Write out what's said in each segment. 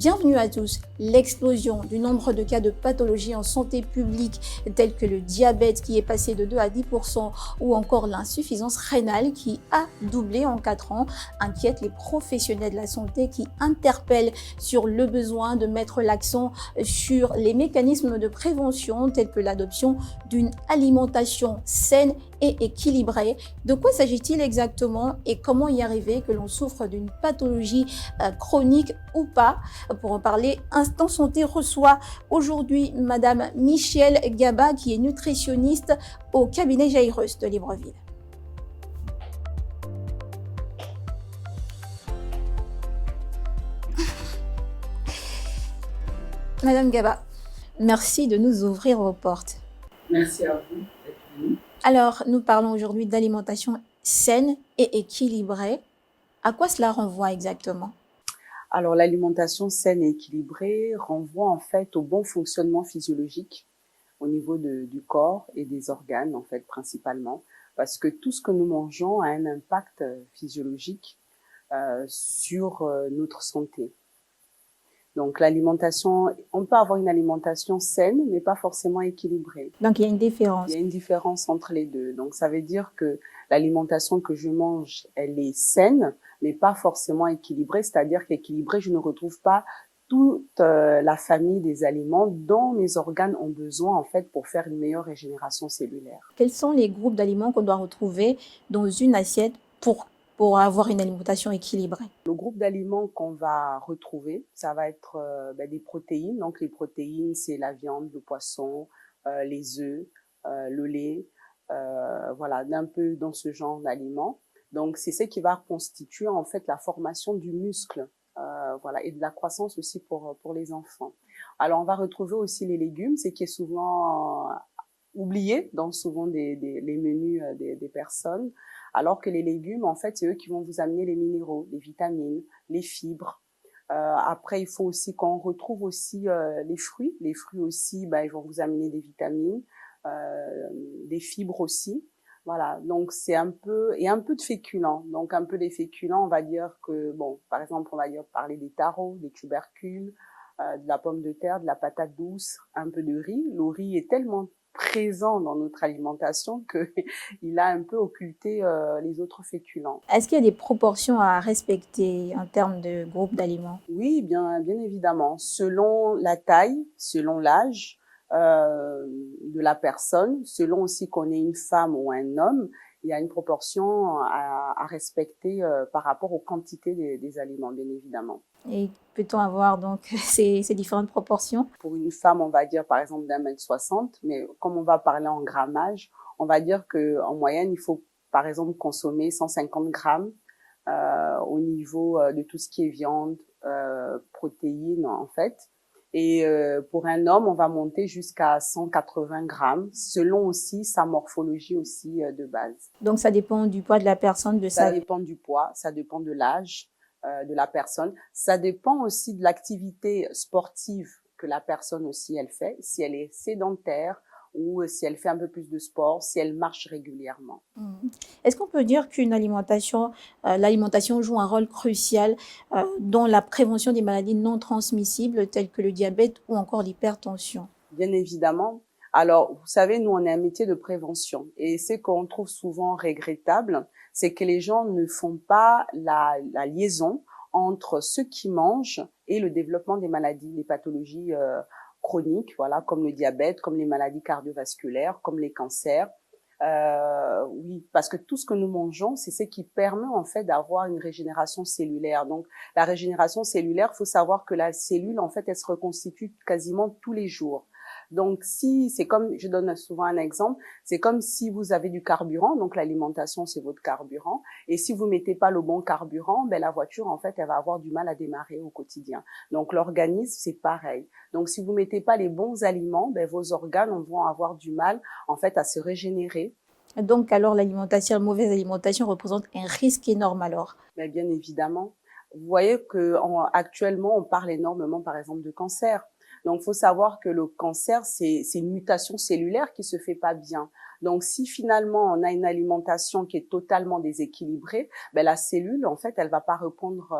Bienvenue à tous. L'explosion du nombre de cas de pathologies en santé publique tels que le diabète qui est passé de 2 à 10% ou encore l'insuffisance rénale qui a doublé en 4 ans inquiète les professionnels de la santé qui interpellent sur le besoin de mettre l'accent sur les mécanismes de prévention tels que l'adoption d'une alimentation saine et équilibrée. De quoi s'agit-il exactement et comment y arriver que l'on souffre d'une pathologie chronique ou pas? Pour en parler, Instant Santé reçoit aujourd'hui Madame Michèle Gaba, qui est nutritionniste au cabinet Jairus de Libreville. Madame Gaba, merci de nous ouvrir vos portes. Merci à vous d'être venue. Alors, nous parlons aujourd'hui d'alimentation saine et équilibrée. À quoi cela renvoie exactement? Alors, l'alimentation saine et équilibrée renvoie en fait au bon fonctionnement physiologique au niveau du corps et des organes, en fait, principalement, parce que tout ce que nous mangeons a un impact physiologique sur notre santé. Donc, l'alimentation, on peut avoir une alimentation saine, mais pas forcément équilibrée. Donc, il y a une différence. Il y a une différence entre les deux. Donc, ça veut dire que l'alimentation que je mange, elle est saine, mais pas forcément équilibrée. C'est-à-dire qu'équilibrée, je ne retrouve pas toute la famille des aliments dont mes organes ont besoin, en fait, pour faire une meilleure régénération cellulaire. Quels sont les groupes d'aliments qu'on doit retrouver dans une assiette pour avoir une alimentation équilibrée? Le groupe d'aliments qu'on va retrouver, ça va être des protéines. Donc, les protéines, c'est la viande, le poisson, les œufs, le lait, voilà, d'un peu dans ce genre d'aliments. Donc, c'est ce qui va constituer en fait la formation du muscle, voilà, et de la croissance aussi pour les enfants. Alors, on va retrouver aussi les légumes, ce qui est souvent oublié dans souvent les menus des personnes. Alors que les légumes, en fait, c'est eux qui vont vous amener les minéraux, les vitamines, les fibres. Après, il faut aussi qu'on retrouve aussi les fruits. Les fruits aussi, ils vont vous amener des vitamines, des fibres aussi. Voilà, donc c'est un peu de féculents. Donc un peu des féculents, on va dire que par exemple, on va dire parler des taros, des tubercules, de la pomme de terre, de la patate douce, un peu de riz. Le riz est tellement présent dans notre alimentation que il a un peu occulté les autres féculents. Est-ce qu'il y a des proportions à respecter en termes de groupe d'aliments? Oui, bien évidemment. Selon la taille, selon l'âge de la personne, selon aussi qu'on est une femme ou un homme, il y a une proportion à respecter par rapport aux quantités des aliments, bien évidemment. Et peut-on avoir donc ces différentes proportions? Pour une femme, on va dire par exemple d'1,60 m, mais comme on va parler en grammage, on va dire que en moyenne, il faut par exemple consommer 150 grammes au niveau de tout ce qui est viande, protéines en fait. Et pour un homme, on va monter jusqu'à 180 grammes, selon aussi sa morphologie aussi de base. Donc ça dépend du poids de la personne, Ça dépend du poids, ça dépend de l'âge de la personne. Ça dépend aussi de l'activité sportive que la personne aussi elle fait, si elle est sédentaire ou si elle fait un peu plus de sport, si elle marche régulièrement. Est-ce qu'on peut dire qu'une l'alimentation joue un rôle crucial dans la prévention des maladies non transmissibles telles que le diabète ou encore l'hypertension? Bien évidemment. Alors, vous savez, nous, on est un métier de prévention. Et ce qu'on trouve souvent regrettable, c'est que les gens ne font pas la liaison entre ce qu'ils mangent et le développement des maladies, les pathologies chroniques, voilà, comme le diabète, comme les maladies cardiovasculaires, comme les cancers. Oui, parce que tout ce que nous mangeons, c'est ce qui permet en fait d'avoir une régénération cellulaire. Donc, la régénération cellulaire, faut savoir que la cellule, en fait, elle se reconstitue quasiment tous les jours. Donc, si c'est comme, je donne souvent un exemple, c'est comme si vous avez du carburant, donc l'alimentation c'est votre carburant, et si vous mettez pas le bon carburant, la voiture en fait elle va avoir du mal à démarrer au quotidien. Donc l'organisme c'est pareil. Donc si vous mettez pas les bons aliments, vos organes vont avoir du mal en fait à se régénérer. Donc alors la mauvaise alimentation représente un risque énorme alors? Bien évidemment. Vous voyez que actuellement on parle énormément par exemple de cancer. Donc, faut savoir que le cancer, c'est une mutation cellulaire qui se fait pas bien. Donc, si finalement on a une alimentation qui est totalement déséquilibrée, la cellule, en fait, elle va pas répondre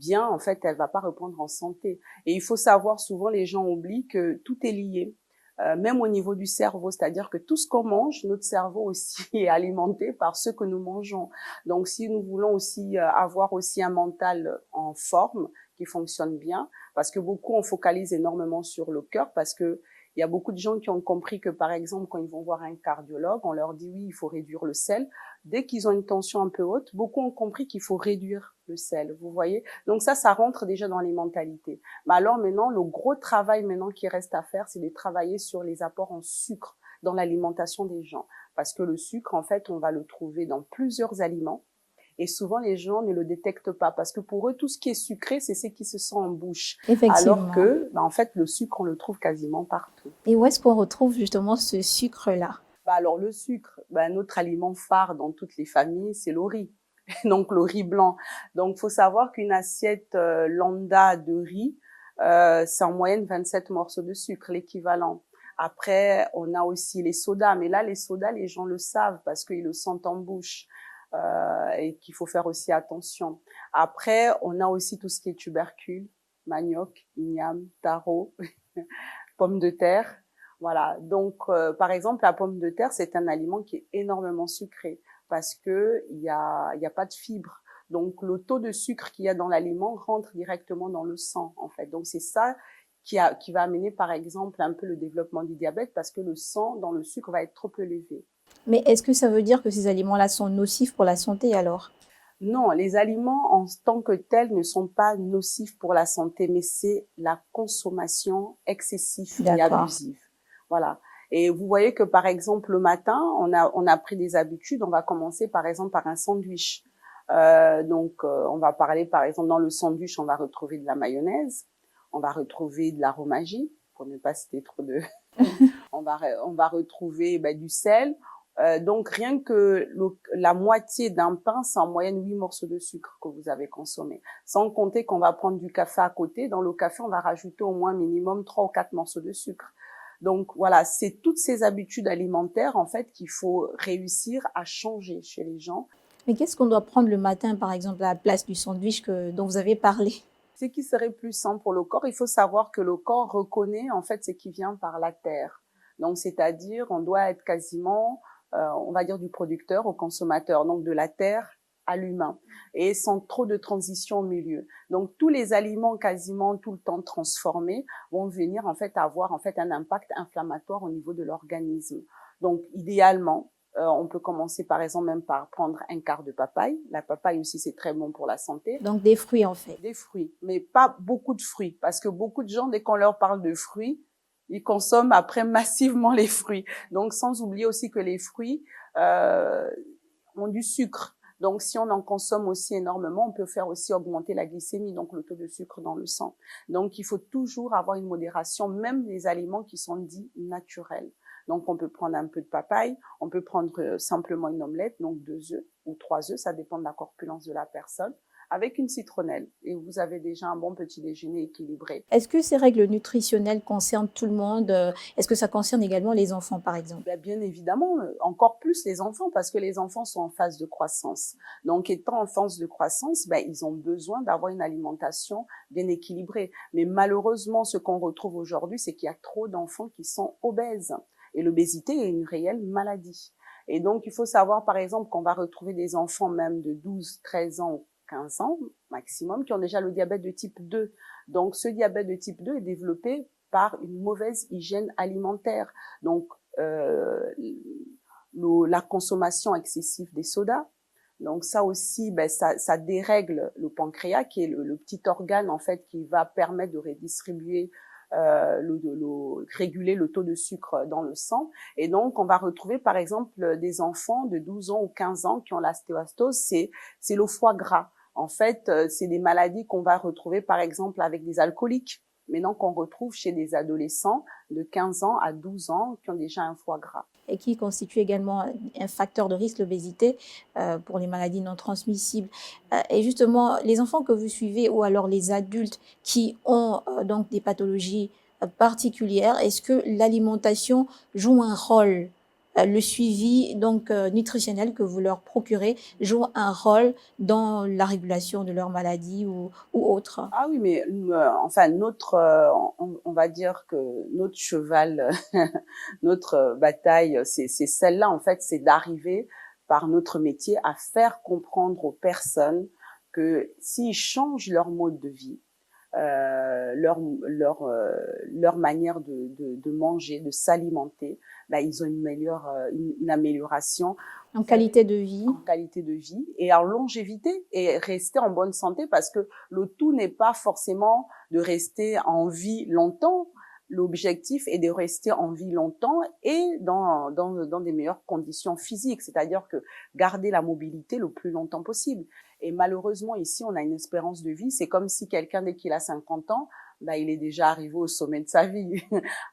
bien, en fait, elle va pas répondre en santé. Et il faut savoir, souvent, les gens oublient que tout est lié. Même au niveau du cerveau, c'est-à-dire que tout ce qu'on mange, notre cerveau aussi est alimenté par ce que nous mangeons. Donc, si nous voulons aussi avoir aussi un mental en forme, qui fonctionne bien, parce que beaucoup, on focalise énormément sur le cœur, parce que il y a beaucoup de gens qui ont compris que, par exemple, quand ils vont voir un cardiologue, on leur dit oui, il faut réduire le sel. Dès qu'ils ont une tension un peu haute, beaucoup ont compris qu'il faut réduire le sel, vous voyez. Donc ça rentre déjà dans les mentalités. Mais alors maintenant, le gros travail maintenant qui reste à faire, c'est de travailler sur les apports en sucre dans l'alimentation des gens. Parce que le sucre, en fait, on va le trouver dans plusieurs aliments. Et souvent, les gens ne le détectent pas parce que pour eux, tout ce qui est sucré, c'est ce qui se sent en bouche. Alors Effectivement. que, en fait, le sucre, on le trouve quasiment partout. Et où est-ce qu'on retrouve justement ce sucre-là? Alors, le sucre, notre aliment phare dans toutes les familles, c'est le riz. Donc, le riz blanc. Donc, faut savoir qu'une assiette lambda de riz, c'est en moyenne 27 morceaux de sucre, l'équivalent. Après, on a aussi les sodas. Mais là, les sodas, les gens le savent parce qu'ils le sentent en bouche. Et qu'il faut faire aussi attention. Après, on a aussi tout ce qui est tubercule, manioc, igname, taro, pommes de terre. Voilà. Donc, par exemple, la pomme de terre, c'est un aliment qui est énormément sucré parce que il y a pas de fibres. Donc, le taux de sucre qu'il y a dans l'aliment rentre directement dans le sang, en fait. Donc, c'est ça qui va amener, par exemple, un peu le développement du diabète parce que le sang dans le sucre va être trop élevé. Mais est-ce que ça veut dire que ces aliments-là sont nocifs pour la santé alors? Non, les aliments en tant que tels ne sont pas nocifs pour la santé, mais c'est la consommation excessive et D'accord. abusive. Voilà. Et vous voyez que par exemple le matin, on a pris des habitudes. On va commencer par exemple par un sandwich. On va parler par exemple dans le sandwich, on va retrouver de la mayonnaise, on va retrouver de la fromagie, pour ne pas citer trop de. on va retrouver du sel. Donc, rien que la moitié d'un pain, c'est en moyenne 8 morceaux de sucre que vous avez consommé. Sans compter qu'on va prendre du café à côté. Dans le café, on va rajouter au moins minimum 3 ou 4 morceaux de sucre. Donc, voilà, c'est toutes ces habitudes alimentaires, en fait, qu'il faut réussir à changer chez les gens. Mais qu'est-ce qu'on doit prendre le matin, par exemple, à la place du sandwich dont vous avez parlé? Ce qui serait plus sain pour le corps, il faut savoir que le corps reconnaît, en fait, ce qui vient par la terre. Donc, c'est-à-dire, on doit être quasiment on va dire du producteur au consommateur, donc de la terre à l'humain, et sans trop de transition au milieu. Donc tous les aliments quasiment tout le temps transformés vont venir en fait avoir en fait un impact inflammatoire au niveau de l'organisme. Donc idéalement, on peut commencer par exemple même par prendre un quart de papaye. La papaye aussi c'est très bon pour la santé. Donc des fruits en fait. Des fruits, mais pas beaucoup de fruits, parce que beaucoup de gens dès qu'on leur parle de fruits, ils consomment après massivement les fruits. Donc, sans oublier aussi que les fruits ont du sucre. Donc, si on en consomme aussi énormément, on peut faire aussi augmenter la glycémie, donc le taux de sucre dans le sang. Donc, il faut toujours avoir une modération, même les aliments qui sont dits naturels. Donc, on peut prendre un peu de papaye, on peut prendre simplement une omelette, donc 2 œufs ou 3 œufs, ça dépend de la corpulence de la personne, avec une citronnelle. Et vous avez déjà un bon petit déjeuner équilibré. Est-ce que ces règles nutritionnelles concernent tout le monde? Est-ce que ça concerne également les enfants, par exemple? Bien évidemment, encore plus les enfants, parce que les enfants sont en phase de croissance. Donc, étant en phase de croissance, ils ont besoin d'avoir une alimentation bien équilibrée. Mais malheureusement, ce qu'on retrouve aujourd'hui, c'est qu'il y a trop d'enfants qui sont obèses. Et l'obésité est une réelle maladie. Et donc, il faut savoir, par exemple, qu'on va retrouver des enfants même de 12, 13 ans, 15 ans maximum, qui ont déjà le diabète de type 2. Donc, ce diabète de type 2 est développé par une mauvaise hygiène alimentaire. Donc, la consommation excessive des sodas. Donc, ça aussi, ça dérègle le pancréas, qui est le petit organe, en fait, qui va permettre de redistribuer réguler le taux de sucre dans le sang. Et donc, on va retrouver, par exemple, des enfants de 12 ans ou 15 ans qui ont la stéatose, c'est le foie gras. En fait, c'est des maladies qu'on va retrouver, par exemple, avec des alcooliques, maintenant qu'on retrouve chez des adolescents de 15 ans à 12 ans qui ont déjà un foie gras. Et qui constitue également un facteur de risque, l'obésité, pour les maladies non transmissibles. Et justement, les enfants que vous suivez ou alors les adultes qui ont donc des pathologies particulières, est-ce que l'alimentation joue un rôle le suivi donc nutritionnel que vous leur procurez joue un rôle dans la régulation de leur maladie ou autre? Ah oui, mais enfin notre, on va dire que notre cheval, notre bataille, c'est celle-là en fait, c'est d'arriver par notre métier à faire comprendre aux personnes que s'ils changent leur mode de vie, leur manière de manger, de s'alimenter, bah, ils ont une amélioration En qualité de vie? en qualité de vie et en longévité et rester en bonne santé parce que le tout n'est pas forcément de rester en vie longtemps. L'objectif est de rester en vie longtemps et dans des meilleures conditions physiques, c'est-à-dire que garder la mobilité le plus longtemps possible. Et malheureusement, ici, on a une espérance de vie. C'est comme si quelqu'un, dès qu'il a 50 ans, bah, il est déjà arrivé au sommet de sa vie.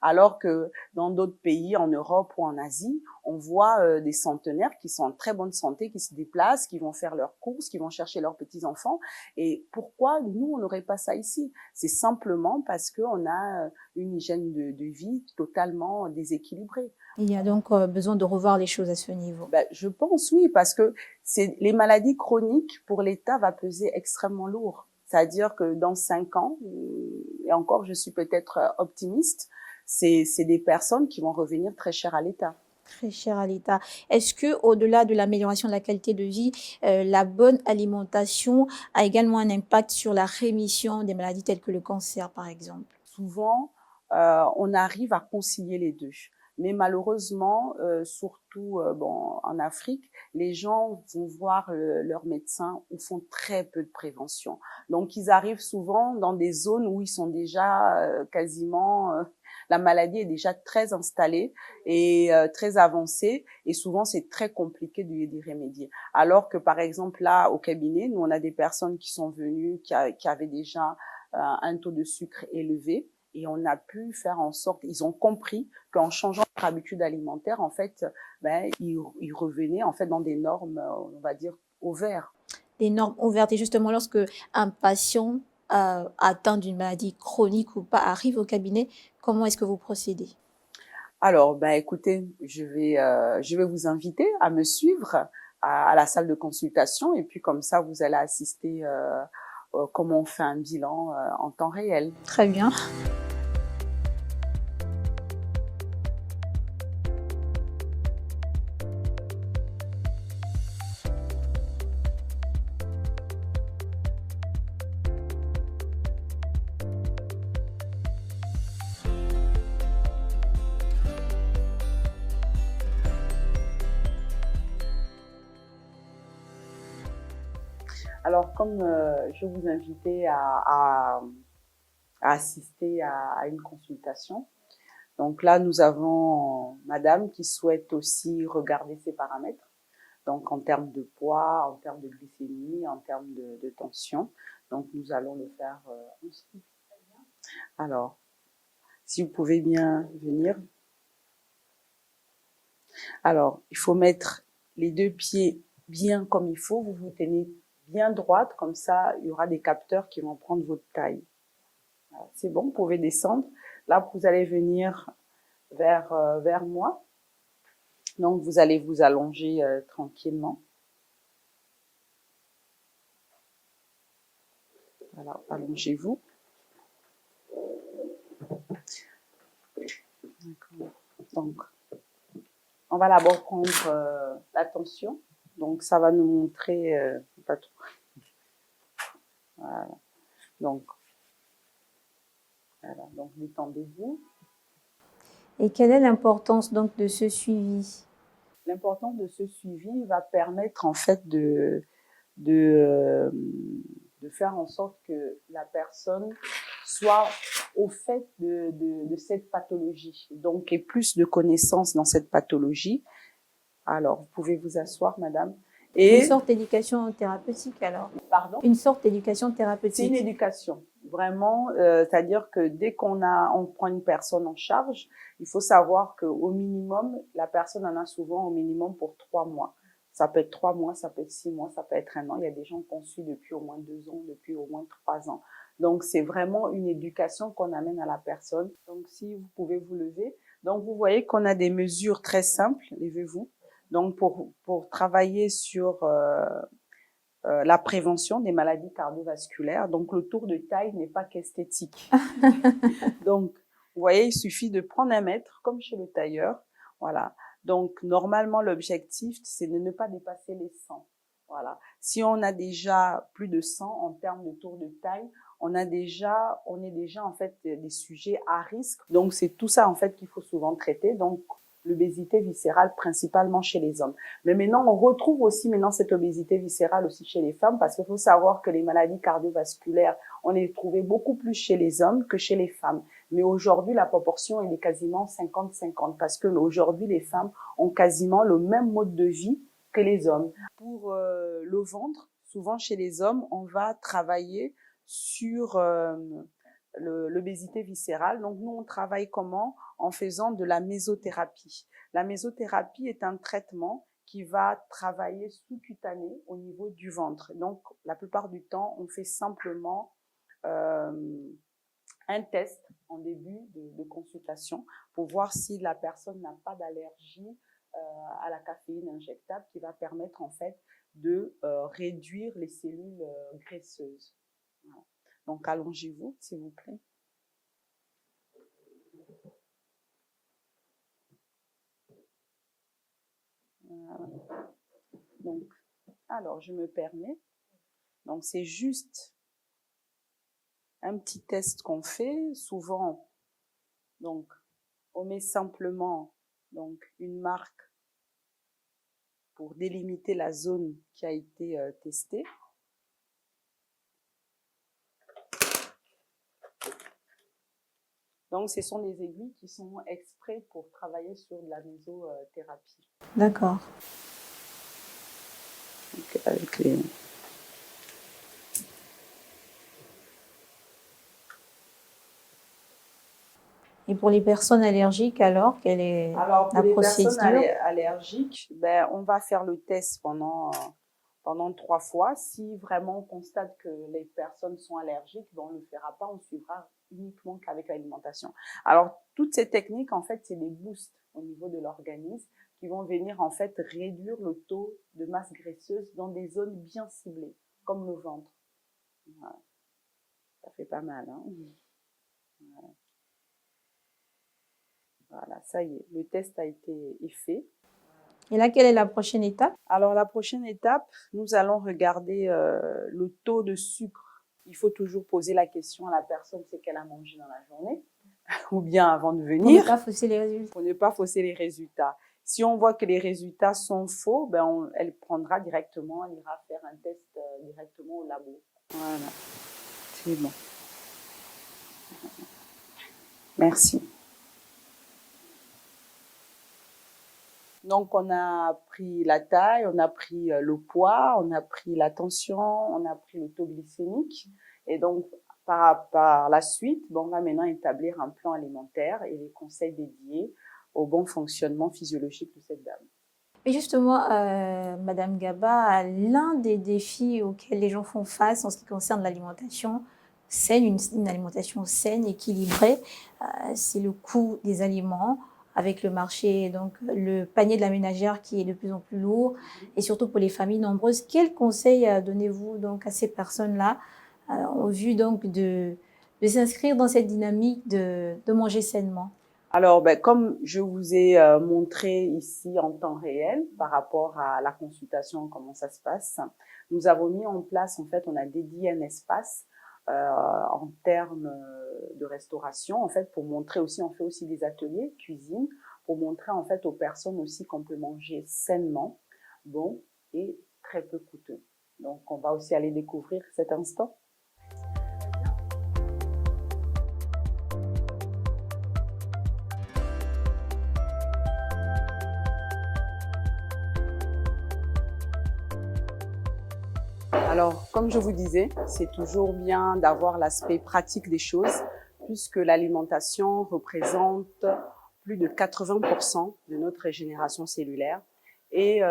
Alors que dans d'autres pays, en Europe ou en Asie, on voit des centenaires qui sont en très bonne santé, qui se déplacent, qui vont faire leurs courses, qui vont chercher leurs petits-enfants. Et pourquoi nous, on n'aurait pas ça ici? C'est simplement parce qu'on a une hygiène de vie totalement déséquilibrée. Il y a donc besoin de revoir les choses à ce niveau. Ben, je pense oui, parce que les maladies chroniques pour l'État va peser extrêmement lourd. C'est-à-dire que dans 5 ans, et encore je suis peut-être optimiste, c'est des personnes qui vont revenir très cher à l'État. Très cher à l'État. Est-ce que, au-delà de l'amélioration de la qualité de vie, la bonne alimentation a également un impact sur la rémission des maladies telles que le cancer, par exemple? Souvent, on arrive à concilier les deux. Mais malheureusement, surtout bon, en Afrique, les gens vont voir leur médecin ou font très peu de prévention. Donc, ils arrivent souvent dans des zones où ils sont déjà quasiment... la maladie est déjà très installée et très avancée et souvent, c'est très compliqué d'y remédier. Alors que, par exemple, là, au cabinet, nous, on a des personnes qui sont venues, qui avaient déjà un taux de sucre élevé. Et on a pu faire en sorte, ils ont compris qu'en changeant leur habitude alimentaire, en fait, ben, ils revenaient en fait dans des normes, on va dire, au vert. Des normes ouvertes. Et justement, lorsque un patient atteint d'une maladie chronique ou pas arrive au cabinet, comment est-ce que vous procédez? Alors, ben, écoutez, je vais vous inviter à me suivre à la salle de consultation et puis comme ça, vous allez assister comment on fait un bilan en temps réel. Très bien. Alors, comme je vous invitais à assister à une consultation, donc là, nous avons madame qui souhaite aussi regarder ses paramètres, donc en termes de poids, en termes de glycémie, en termes de tension. Donc, nous allons le faire ensemble. Alors, si vous pouvez bien venir. Alors, il faut mettre les deux pieds bien comme il faut. Vous vous tenez bien droite, comme ça, il y aura des capteurs qui vont prendre votre taille. C'est bon, vous pouvez descendre. Là, vous allez venir vers moi. Donc, vous allez vous allonger tranquillement. Voilà, allongez-vous. D'accord. Donc, on va d'abord prendre la tension. Donc, ça va nous montrer pas trop. Voilà. Donc, détendez-vous. Et quelle est l'importance donc de ce suivi? L'importance de ce suivi va permettre en fait de faire en sorte que la personne soit au fait de cette pathologie, donc ait plus de connaissances dans cette pathologie. Alors, vous pouvez vous asseoir, madame. Et une sorte d'éducation thérapeutique alors? Pardon? Une sorte d'éducation thérapeutique. C'est une éducation, vraiment. C'est-à-dire que dès on prend une personne en charge, il faut savoir qu'au minimum, la personne en a souvent au minimum pour 3 mois. Ça peut être 3 mois, ça peut être 6 mois, ça peut être 1 an. Il y a des gens qu'on suit depuis au moins 2 ans, depuis au moins 3 ans. Donc, c'est vraiment une éducation qu'on amène à la personne. Donc, si vous pouvez vous lever. Donc, vous voyez qu'on a des mesures très simples. Levez-vous. Donc, pour travailler sur la prévention des maladies cardiovasculaires. Donc, le tour de taille n'est pas qu'esthétique. Donc, vous voyez, il suffit de prendre 1 mètre, comme chez le tailleur. Voilà. Donc, normalement, l'objectif, c'est de ne pas dépasser les 100. Voilà. Si on a déjà plus de 100 en termes de tour de taille, on est déjà en fait des sujets à risque. Donc, c'est tout ça en fait qu'il faut souvent traiter. Donc, l'obésité viscérale principalement chez les hommes. Mais maintenant, on retrouve aussi maintenant cette obésité viscérale aussi chez les femmes parce qu'il faut savoir que les maladies cardiovasculaires, on les trouvait beaucoup plus chez les hommes que chez les femmes. Mais aujourd'hui, la proportion, elle est quasiment 50-50 parce que aujourd'hui, les femmes ont quasiment le même mode de vie que les hommes. Pour le ventre, souvent chez les hommes, on va travailler sur l'obésité viscérale. Donc, nous, on travaille comment? En faisant de la mésothérapie. La mésothérapie est un traitement qui va travailler sous-cutané au niveau du ventre. Donc, la plupart du temps, on fait simplement un test en début de consultation pour voir si la personne n'a pas d'allergie à la caféine injectable qui va permettre en fait de réduire les cellules graisseuses. Voilà. Donc, allongez-vous, s'il vous plaît. Voilà. Donc, alors, je me permets. Donc, c'est juste un petit test qu'on fait. Souvent, donc, on met simplement donc, une marque pour délimiter la zone qui a été testée. Donc, ce sont des aiguilles qui sont exprès pour travailler sur de la mésothérapie. D'accord. Donc, avec les... Et pour les personnes allergiques, alors, quelle est Alors, pour la les procédure? personnes allergiques, ben, on va faire le test pendant 3 fois. Si vraiment on constate que les personnes sont allergiques, ben, on ne le fera pas, on suivra uniquement qu'avec l'alimentation. Alors, toutes ces techniques, en fait, c'est des boosts au niveau de l'organisme qui vont venir, en fait, réduire le taux de masse graisseuse dans des zones bien ciblées, comme le ventre. Voilà. Ça fait pas mal, hein? Voilà. Voilà, ça y est, le test a été fait. Et là, quelle est la prochaine étape? Alors, la prochaine étape, nous allons regarder le taux de sucre. Il faut toujours poser la question à la personne, c'est qu'elle a mangé dans la journée ou bien avant de venir. Pour ne pas fausser les résultats. Pour ne pas fausser les résultats. Si on voit que les résultats sont faux, ben elle prendra directement, elle ira faire un test directement au labo. Voilà, c'est bon. Merci. Donc, on a pris la taille, on a pris le poids, on a pris la tension, on a pris le taux glycémique. Et donc, par la suite, on va maintenant établir un plan alimentaire et les conseils dédiés au bon fonctionnement physiologique de cette dame. Et justement, Madame Gaba, l'un des défis auxquels les gens font face en ce qui concerne l'alimentation saine, une alimentation saine, équilibrée, c'est le coût des aliments avec le marché, donc le panier de la ménagère qui est de plus en plus lourd et surtout pour les familles nombreuses. Quels conseils donnez-vous donc à ces personnes-là en vue donc de s'inscrire dans cette dynamique de manger sainement? Alors, comme je vous ai montré ici en temps réel par rapport à la consultation, comment ça se passe, nous avons mis en place, en fait, on a dédié un espace en termes de restauration, en fait, pour montrer aussi, on fait aussi des ateliers cuisine, pour montrer en fait aux personnes aussi qu'on peut manger sainement, bon et très peu coûteux. Donc, on va aussi aller découvrir cet instant. Alors, comme je vous disais, c'est toujours bien d'avoir l'aspect pratique des choses, puisque l'alimentation représente plus de 80% de notre régénération cellulaire. Et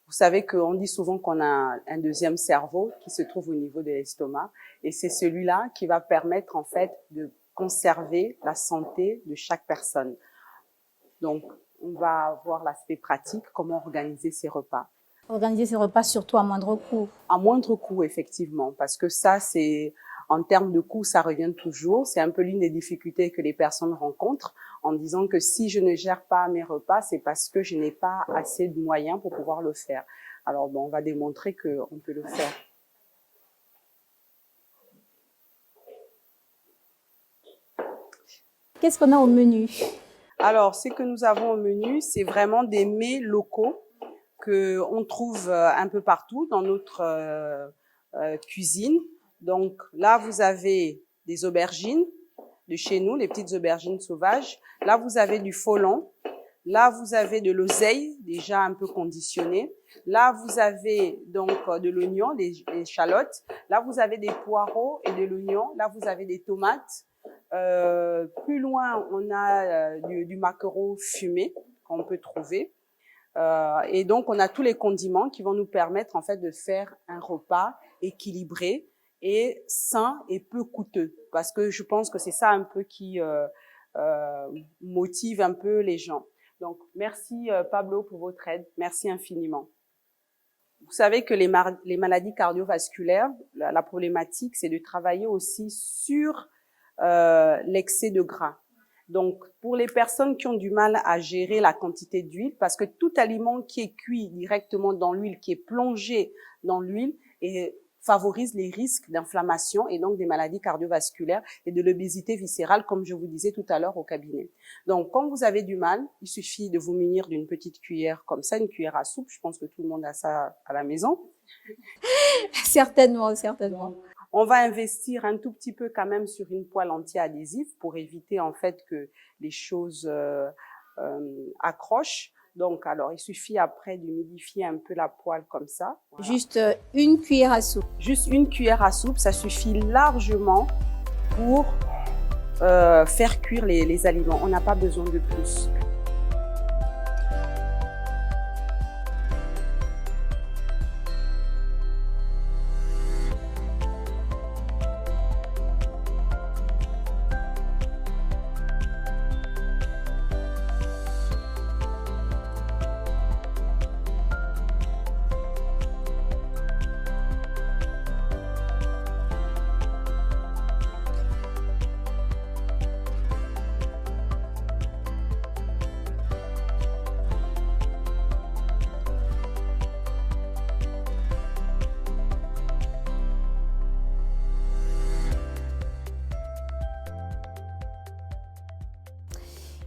Vous savez qu'on dit souvent qu'on a un deuxième cerveau qui se trouve au niveau de l'estomac et c'est celui-là qui va permettre en fait de conserver la santé de chaque personne. Donc, on va voir l'aspect pratique, comment organiser ces repas. Organiser ces repas surtout à moindre coût. À moindre coût, effectivement, parce que ça, c'est, en termes de coût, ça revient toujours. C'est un peu l'une des difficultés que les personnes rencontrent en disant que si je ne gère pas mes repas, c'est parce que je n'ai pas assez de moyens pour pouvoir le faire. Alors, bon, on va démontrer qu'on peut le faire. Qu'est-ce qu'on a au menu? Alors, ce que nous avons au menu, c'est vraiment des mets locaux que on trouve un peu partout dans notre cuisine. Donc là, vous avez des aubergines de chez nous, les petites aubergines sauvages. Là, vous avez du folon. Là, vous avez de l'oseille déjà un peu conditionnée. Là, vous avez donc de l'oignon, des échalotes. Là, vous avez des poireaux et de l'oignon. Là, vous avez des tomates. Plus loin, on a du maquereau fumé qu'on peut trouver. Et donc, on a tous les condiments qui vont nous permettre en fait de faire un repas équilibré et sain et peu coûteux. Parce que je pense que c'est ça un peu qui motive un peu les gens. Donc, merci Pablo pour votre aide. Merci infiniment. Vous savez que les maladies cardiovasculaires, la problématique, c'est de travailler aussi sur l'excès de gras. Donc, pour les personnes qui ont du mal à gérer la quantité d'huile, parce que tout aliment qui est cuit directement dans l'huile, qui est plongé dans l'huile, favorise les risques d'inflammation et donc des maladies cardiovasculaires et de l'obésité viscérale, comme je vous disais tout à l'heure au cabinet. Donc, quand vous avez du mal, il suffit de vous munir d'une petite cuillère comme ça, une cuillère à soupe. Je pense que tout le monde a ça à la maison. Certainement, certainement. On va investir un tout petit peu quand même sur une poêle anti-adhésive pour éviter en fait que les choses accrochent. Donc, alors, il suffit après d'humidifier un peu la poêle comme ça. Voilà. Juste une cuillère à soupe. Juste une cuillère à soupe, ça suffit largement pour faire cuire les aliments. On n'a pas besoin de plus.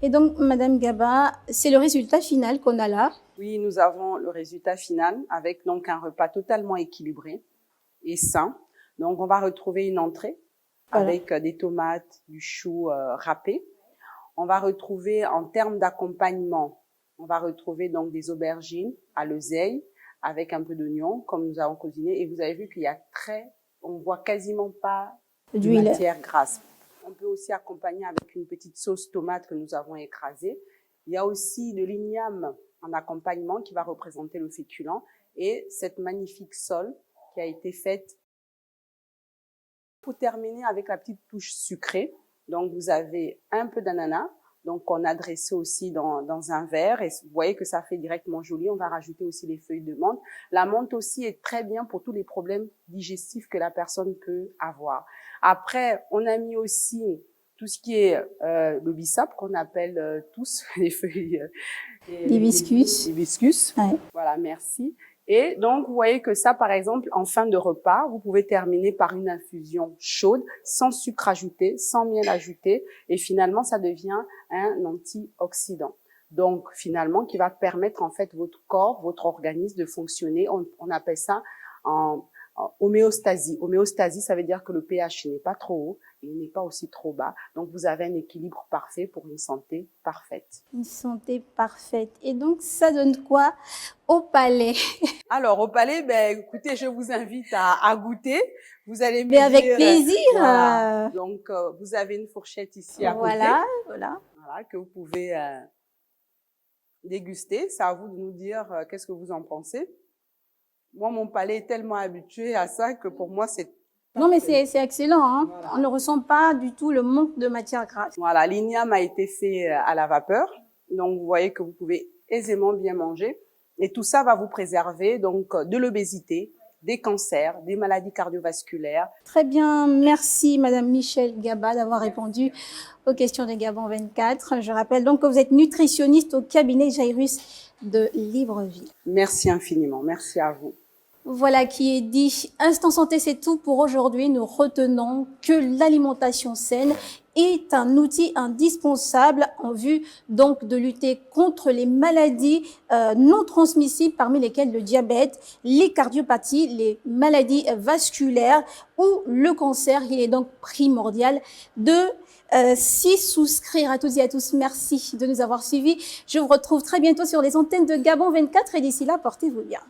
Et donc, Madame Gaba, c'est le résultat final qu'on a là. Oui, nous avons le résultat final avec donc un repas totalement équilibré et sain. Donc, on va retrouver une entrée avec des tomates, du chou râpé. On va retrouver en termes d'accompagnement, on va retrouver donc des aubergines à l'oseille avec un peu d'oignon comme nous avons cuisiné. Et vous avez vu qu'il y a on voit quasiment pas de matière grasse. On peut aussi accompagner avec une petite sauce tomate que nous avons écrasée. Il y a aussi de l'igname en accompagnement qui va représenter le féculent et cette magnifique sole qui a été faite. Pour terminer avec la petite touche sucrée, donc vous avez un peu d'ananas, donc on a dressé aussi dans un verre et vous voyez que ça fait directement joli. On va rajouter aussi les feuilles de menthe. La menthe aussi est très bien pour tous les problèmes digestifs que la personne peut avoir. Après, on a mis aussi tout ce qui est le bissap qu'on appelle tous les feuilles l'hibiscus. L'hibiscus. Ouais. Voilà, merci. Et donc, vous voyez que ça, par exemple, en fin de repas, vous pouvez terminer par une infusion chaude, sans sucre ajouté, sans miel ajouté, et finalement, ça devient un antioxydant. Donc, finalement, qui va permettre, en fait, votre corps, votre organisme de fonctionner. On appelle ça en homéostasie. Homéostasie, ça veut dire que le pH n'est pas trop haut et il n'est pas aussi trop bas. Donc, vous avez un équilibre parfait pour une santé parfaite. Une santé parfaite. Et donc, ça donne quoi au palais? Alors, au palais, ben, écoutez, je vous invite à goûter. Vous allez me Mais avec dire, plaisir. Voilà. Donc, vous avez une fourchette ici à côté. Voilà, que vous pouvez déguster. C'est à vous de nous dire qu'est-ce que vous en pensez. Moi, mon palais est tellement habitué à ça que pour moi, c'est Non, mais parfait. c'est excellent, hein. Voilà. On ne ressent pas du tout le manque de matière grasse. Voilà, l'igname a été fait à la vapeur. Donc, vous voyez que vous pouvez aisément bien manger. Et tout ça va vous préserver donc de l'obésité, des cancers, des maladies cardiovasculaires. Très bien, merci Madame Michèle Gaba d'avoir répondu aux questions de Gabon 24. Je rappelle donc que vous êtes nutritionniste au cabinet Jairus de Libreville. Merci infiniment, merci à vous. Voilà qui est dit. Instant Santé, c'est tout pour aujourd'hui. Nous retenons que l'alimentation saine est un outil indispensable en vue donc de lutter contre les maladies non transmissibles, parmi lesquelles le diabète, les cardiopathies, les maladies vasculaires ou le cancer. Il est donc primordial de s'y souscrire. À toutes et à tous, merci de nous avoir suivis. Je vous retrouve très bientôt sur les antennes de Gabon 24 et d'ici là, portez-vous bien.